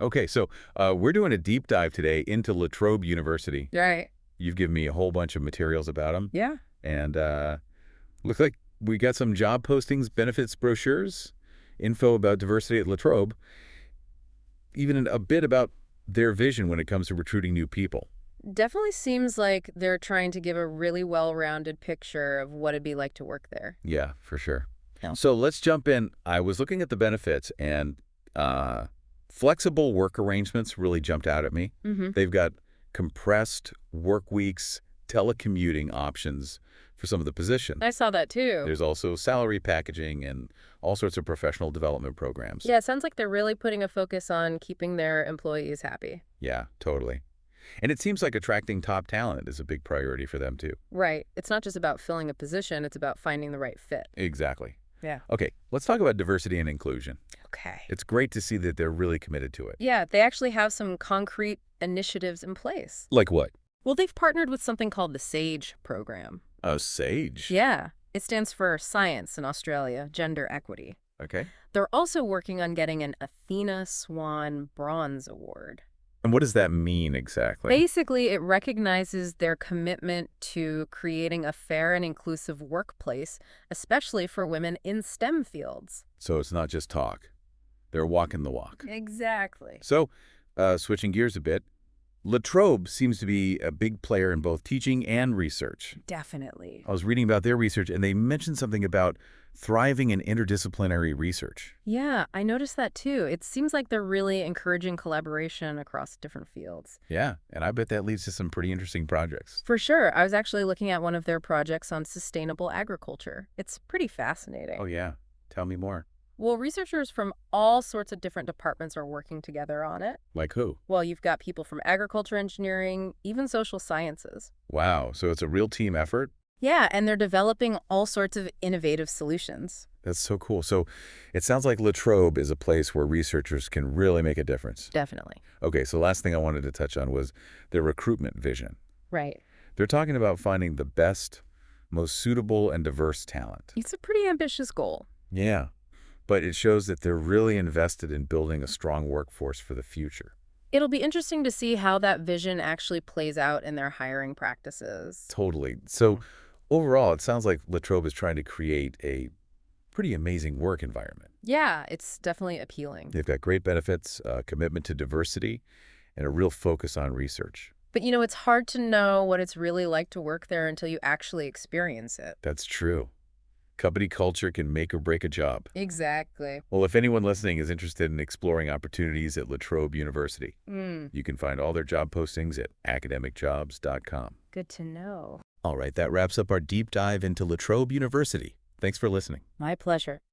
Okay, so we're doing a deep dive today into Trobe University. Right. You've given me a whole bunch of materials about them, Yeah. and looks like we got some job postings, benefits brochures, info about diversity at Trobe, even a bit about their vision when it comes to recruiting new people. Definitely seems like they're trying to give a really well-rounded picture of what it'd be like to work there. Yeah, for sure. Yeah. So let's jump in. I was looking at the benefits, and uh, flexible work arrangements really jumped out at me. Mm-hmm. They've got compressed work weeks, telecommuting options for some of the positions. I saw that too. There's also salary packaging and all sorts of professional development programs. Yeah, it sounds like they're really putting a focus on keeping their employees happy. Yeah, totally. And it seems like attracting top talent is a big priority for them, too. Right. It's not just about filling a position, it's about finding the right fit. Exactly. Yeah. Okay, let's talk about diversity and inclusion. Okay. It's great to see that they're really committed to it. Yeah, they actually have some concrete initiatives in place. Like what? Well, they've partnered with something called the SAGE program. A SAGE. Yeah, it stands for Science in Australia, Gender Equity. Okay. They're also working on getting an Athena Swan Bronze Award. And what does that mean exactly? Basically, it recognizes their commitment to creating a fair and inclusive workplace, especially for women in STEM fields. So it's not just talk. They're walking the walk. Exactly. So, switching gears a bit, La Trobe seems to be a big player in both teaching and research. Definitely. I was reading about their research, and they mentioned something about thriving in interdisciplinary research. Yeah, I noticed that too. It seems like they're really encouraging collaboration across different fields. Yeah, and I bet that leads to some pretty interesting projects. For sure. I was actually looking at one of their projects on sustainable agriculture. It's pretty fascinating. Oh, yeah. Tell me more. Well, researchers from all sorts of different departments are working together on it. Like who? Well, you've got people from agriculture engineering, even social sciences. Wow, so it's a real team effort? Yeah, and they're developing all sorts of innovative solutions. That's so cool. So it sounds like La Trobe is a place where researchers can really make a difference. Definitely. Okay, so last thing I wanted to touch on was their recruitment vision. Right. They're talking about finding the best, most suitable and diverse talent. It's a pretty ambitious goal. Yeah, but it shows that they're really invested in building a strong workforce for the future. It'll be interesting to see how that vision actually plays out in their hiring practices. Totally. So overall, it sounds like La Trobe is trying to create a pretty amazing work environment. Yeah, it's definitely appealing. They've got great benefits, a commitment to diversity, and a real focus on research. But it's hard to know what it's really like to work there until you actually experience it. That's true. Company culture can make or break a job. Exactly. Well, if anyone listening is interested in exploring opportunities at La Trobe University, you can find all their job postings at academicjobs.com. Good to know. All right, that wraps up our deep dive into La Trobe University. Thanks for listening. My pleasure.